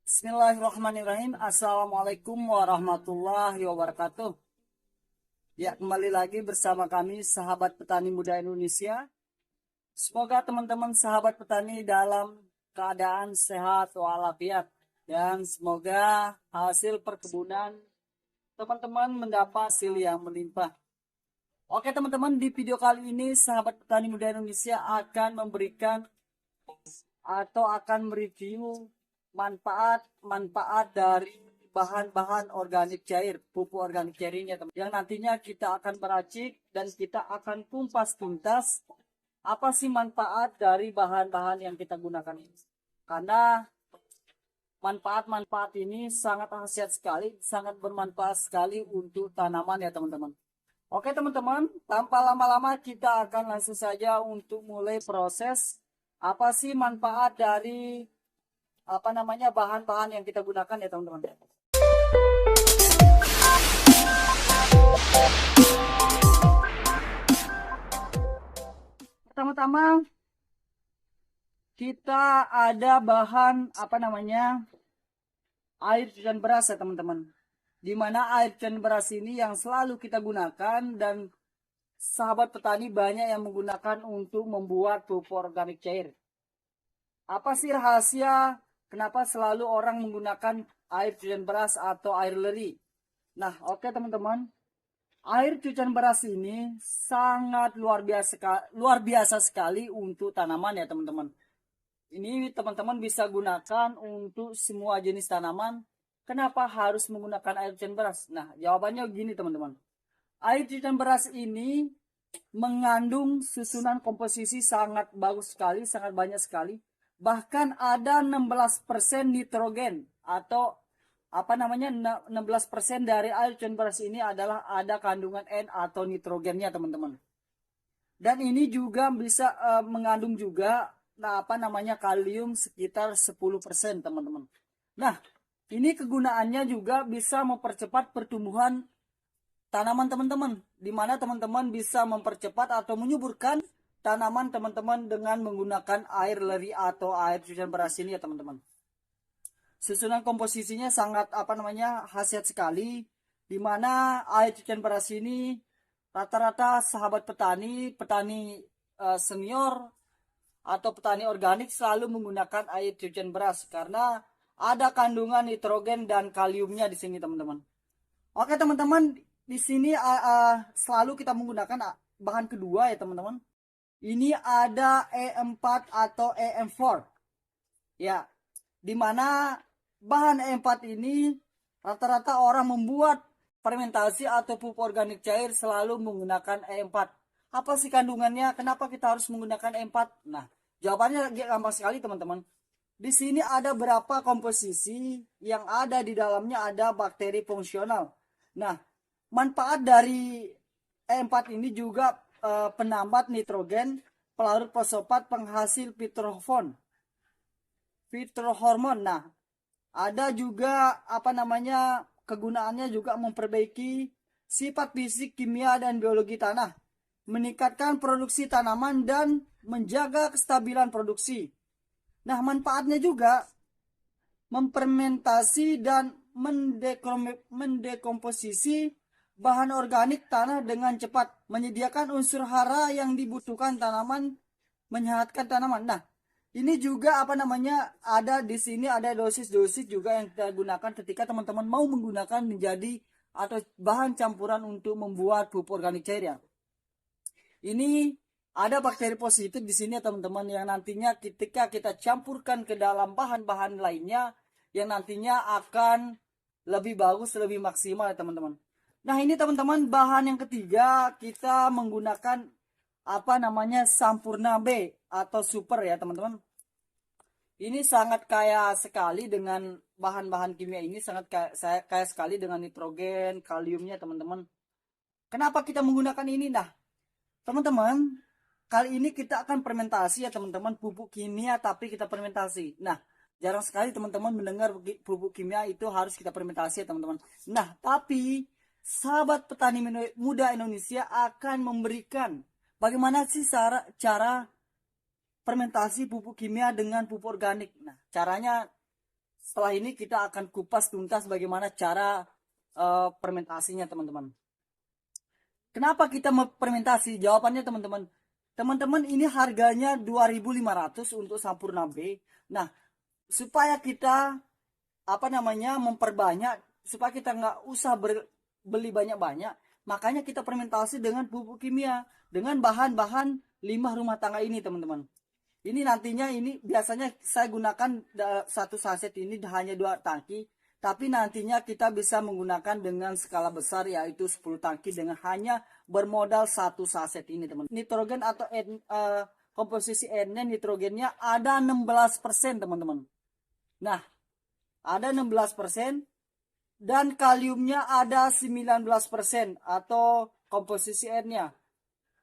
Bismillahirrahmanirrahim. Assalamualaikum warahmatullahi wabarakatuh. Ya, kembali lagi bersama kami sahabat petani muda Indonesia. Semoga teman-teman sahabat petani dalam keadaan sehat walafiat dan semoga hasil perkebunan teman-teman mendapat hasil yang melimpah. Oke teman-teman, di video kali ini sahabat petani muda Indonesia akan memberikan atau akan mereview manfaat dari bahan-bahan organik cair, pupuk organik cairnya teman. Yang nantinya kita akan meracik dan kita akan kumpas tuntas apa sih manfaat dari bahan-bahan yang kita gunakan ini. Karena manfaat-manfaat ini sangat khasiat sekali, sangat bermanfaat sekali untuk tanaman ya teman-teman. Oke teman-teman, tanpa lama-lama kita akan langsung saja untuk mulai proses apa sih manfaat dari bahan-bahan yang kita gunakan ya teman-teman. Pertama-tama kita ada bahan air cucian beras ya teman-teman. Dimana air cucian beras ini yang selalu kita gunakan dan sahabat petani banyak yang menggunakan untuk membuat pupuk organik cair. Apa sih rahasia kenapa selalu orang menggunakan air cucian beras atau air leri? Nah, oke teman-teman. Air cucian beras ini sangat luar biasa sekali untuk tanaman ya teman-teman. Ini teman-teman bisa gunakan untuk semua jenis tanaman. Kenapa harus menggunakan air cucian beras? Nah, jawabannya gini teman-teman. Air cucian beras ini mengandung susunan komposisi sangat bagus sekali, sangat banyak sekali. Bahkan ada 16% nitrogen atau 16% dari air cucian beras ini adalah ada kandungan N atau nitrogennya teman-teman. Dan ini juga bisa mengandung juga kalium sekitar 10% teman-teman. Nah, ini kegunaannya juga bisa mempercepat pertumbuhan tanaman teman-teman, di mana teman-teman bisa mempercepat atau menyuburkan tanaman teman-teman dengan menggunakan air leri atau air cucian beras ini ya teman-teman. Susunan komposisinya sangat khasiat sekali, di mana air cucian beras ini rata-rata sahabat petani senior atau petani organik selalu menggunakan air cucian beras karena ada kandungan nitrogen dan kaliumnya di sini teman-teman. Oke teman-teman, di sini selalu kita menggunakan bahan kedua ya teman-teman. Ini ada E4 atau EM4. Ya, dimana bahan E4 ini rata-rata orang membuat fermentasi atau pupuk organik cair selalu menggunakan E4. Apa sih kandungannya? Kenapa kita harus menggunakan E4? Nah, jawabannya gampang sekali teman-teman. Di sini ada berapa komposisi yang ada di dalamnya, ada bakteri fungsional. Nah, manfaat dari E4 ini juga penambat nitrogen, pelarut fosfat, penghasil fitohormon. Nah, ada juga kegunaannya juga memperbaiki sifat fisik, kimia dan biologi tanah, meningkatkan produksi tanaman dan menjaga kestabilan produksi. Nah, manfaatnya juga memfermentasi dan mendekomposisi bahan organik tanah dengan cepat, menyediakan unsur hara yang dibutuhkan tanaman, menyehatkan tanaman. Nah, ini juga ada di sini ada dosis-dosis juga yang kita gunakan ketika teman-teman mau menggunakan menjadi atau bahan campuran untuk membuat pupuk organik cair ya. Ini ada bakteri positif di sini ya teman-teman, yang nantinya ketika kita campurkan ke dalam bahan-bahan lainnya yang nantinya akan lebih bagus, lebih maksimal ya teman-teman. Nah, ini teman-teman bahan yang ketiga kita menggunakan Sampurna B atau super ya teman-teman. Ini sangat kaya sekali dengan bahan-bahan kimia ini, sangat kaya sekali dengan nitrogen, kaliumnya teman-teman. Kenapa kita menggunakan ini? Nah, teman-teman, kali ini kita akan fermentasi ya teman-teman, pupuk kimia tapi kita fermentasi. Nah, jarang sekali teman-teman mendengar pupuk kimia itu harus kita fermentasi ya teman-teman. Nah, tapi sahabat petani muda Indonesia akan memberikan bagaimana sih cara fermentasi pupuk kimia dengan pupuk organik. Nah, caranya Setelah ini kita akan kupas tuntas bagaimana cara fermentasinya teman-teman. Kenapa kita fermentasi? Jawabannya teman-teman. Teman-teman, ini harganya 2.500 untuk Sampurna B. Nah, supaya kita memperbanyak, supaya kita nggak usah beli banyak-banyak, makanya kita fermentasi dengan pupuk kimia dengan bahan-bahan limbah rumah tangga ini teman-teman. Ini nantinya, ini biasanya saya gunakan satu saset ini hanya 2 tangki, tapi nantinya kita bisa menggunakan dengan skala besar, yaitu 10 tangki dengan hanya bermodal satu saset ini teman. Nitrogen atau komposisi N-nya, nitrogennya ada 16% teman-teman. Nah, ada 16% dan kaliumnya ada 19% atau komposisi N-nya.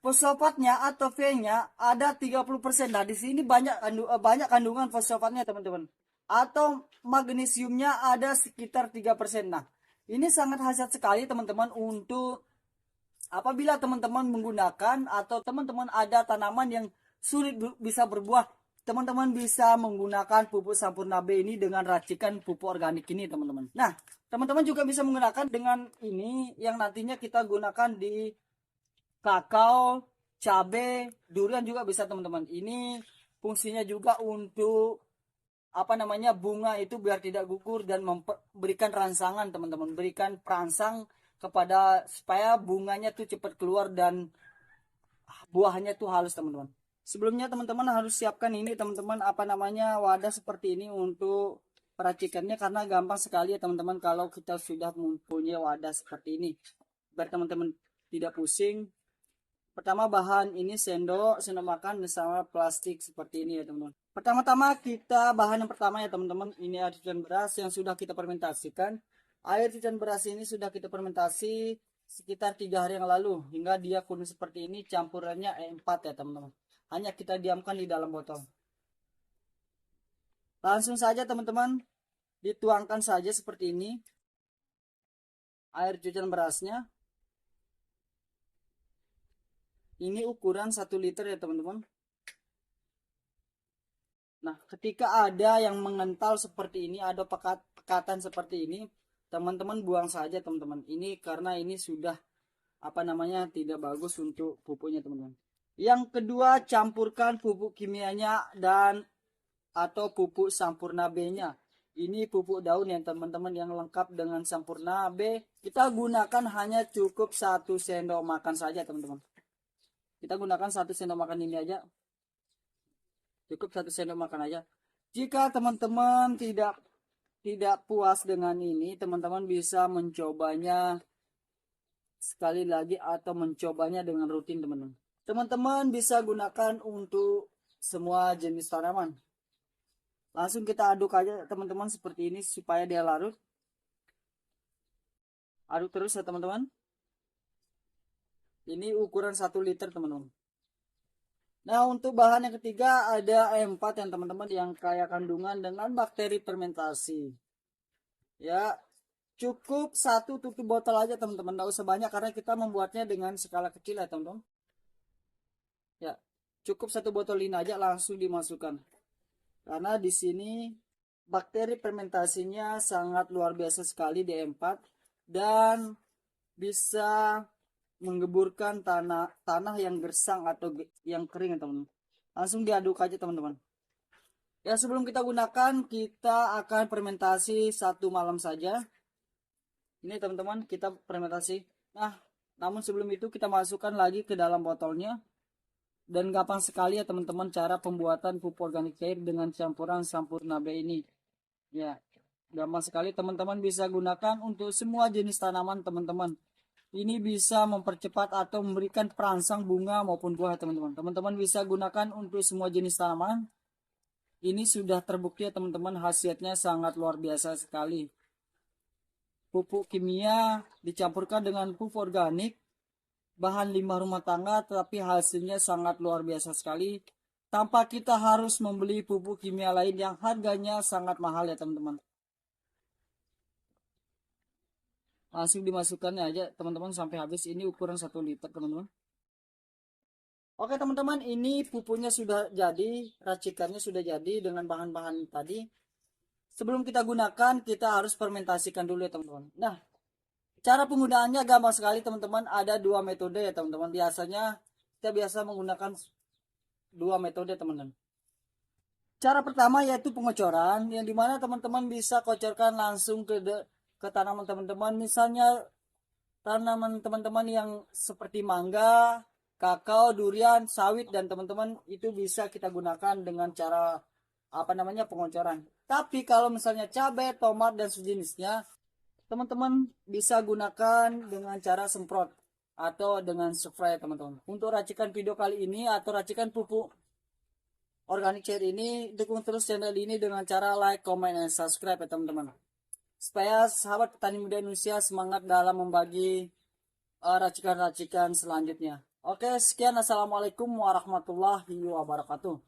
Fosfatnya atau V-nya ada 30%. Nah, di sini banyak kandungan fosfatnya, teman-teman. Atau magnesiumnya ada sekitar 3%. Nah, ini sangat khasiat sekali, teman-teman, untuk apabila teman-teman menggunakan atau teman-teman ada tanaman yang sulit bisa berbuah, teman-teman bisa menggunakan pupuk Sampurna B ini dengan racikan pupuk organik ini, teman-teman. Nah, teman-teman juga bisa menggunakan dengan ini yang nantinya kita gunakan di kakao, cabai, durian juga bisa, teman-teman. Ini fungsinya juga untuk bunga itu biar tidak gugur dan memberikan rangsangan, teman-teman. Berikan perangsang kepada supaya bunganya tuh cepat keluar dan buahnya tuh halus, teman-teman. Sebelumnya teman-teman harus siapkan ini, teman-teman, wadah seperti ini untuk peracikannya, karena gampang sekali ya teman-teman kalau kita sudah mempunyai wadah seperti ini. Biar teman-teman tidak pusing. Pertama, bahan ini sendok makan bersama plastik seperti ini ya teman-teman. Pertama-tama bahan yang pertama ya teman-teman, ini air cucian beras yang sudah kita fermentasikan. Air cucian beras ini sudah kita fermentasi sekitar 3 hari yang lalu hingga dia kuning seperti ini. Campurannya E4 ya teman-teman. Hanya kita diamkan di dalam botol. Langsung saja teman-teman, dituangkan saja seperti ini air cucian berasnya. Ini ukuran 1 liter ya teman-teman. Nah, ketika ada yang mengental seperti ini, ada pekatan seperti ini, teman-teman buang saja teman-teman. Ini karena ini sudah tidak bagus untuk pupuknya teman-teman. Yang kedua, campurkan pupuk kimianya atau pupuk Sampurna B-nya. Ini pupuk daun ya teman-teman yang lengkap dengan Sampurna B. Kita gunakan hanya cukup 1 sendok makan saja teman-teman. Kita gunakan 1 sendok makan ini aja. Cukup 1 sendok makan aja. Jika teman-teman tidak puas dengan ini, teman-teman bisa mencobanya sekali lagi atau mencobanya dengan rutin teman-teman. Teman-teman bisa gunakan untuk semua jenis tanaman. Langsung kita aduk aja teman-teman seperti ini supaya dia larut. Aduk terus ya teman-teman. Ini ukuran 1 liter teman-teman. Nah, untuk bahan yang ketiga ada E4 yang teman-teman yang kaya kandungan dengan bakteri fermentasi. Ya, cukup 1 tutup botol aja teman-teman, tidak usah banyak karena kita membuatnya dengan skala kecil ya teman-teman. Ya, cukup 1 botol ini aja langsung dimasukkan. Karena di sini bakteri fermentasinya sangat luar biasa sekali di E4 dan bisa menggeburkan tanah yang gersang atau yang kering teman-teman. Langsung diaduk aja teman-teman. Ya, sebelum kita gunakan, kita akan fermentasi 1 malam saja. Ini teman-teman, kita fermentasi. Nah, namun sebelum itu kita masukkan lagi ke dalam botolnya. Dan gampang sekali ya teman-teman cara pembuatan pupuk organik cair dengan campuran Sampurna B ini. Ya, gampang sekali, teman-teman bisa gunakan untuk semua jenis tanaman teman-teman. Ini bisa mempercepat atau memberikan perangsang bunga maupun buah teman-teman. Teman-teman bisa gunakan untuk semua jenis tanaman. Ini sudah terbukti ya teman-teman, khasiatnya sangat luar biasa sekali. Pupuk kimia dicampurkan dengan pupuk organik, bahan limbah rumah tangga, tapi hasilnya sangat luar biasa sekali. Tanpa kita harus membeli pupuk kimia lain yang harganya sangat mahal ya teman-teman. Langsung dimasukkannya aja teman-teman sampai habis. Ini ukuran 1 liter teman-teman. Oke teman-teman, ini pupuknya sudah jadi, racikannya sudah jadi dengan bahan-bahan tadi. sebelum kita gunakan kita harus fermentasikan dulu ya teman-teman. Nah, cara penggunaannya gampang sekali teman-teman. Ada dua metode ya teman-teman. Biasanya kita biasa menggunakan dua metode teman-teman. Cara pertama yaitu pengocoran, yang dimana teman-teman bisa kocorkan langsung ke tanaman teman-teman. Misalnya tanaman teman-teman yang seperti mangga, kakao, durian, sawit, dan teman-teman itu bisa kita gunakan dengan cara pengocoran. Tapi kalau misalnya cabai, tomat, dan sejenisnya, teman-teman bisa gunakan dengan cara semprot atau dengan spray teman-teman. Untuk racikan video kali ini atau racikan pupuk organik cair ini, dukung terus channel ini dengan cara like, comment, dan subscribe ya teman-teman. Supaya sahabat petani muda Indonesia semangat dalam membagi racikan-racikan selanjutnya. Oke, sekian. Assalamualaikum warahmatullahi wabarakatuh.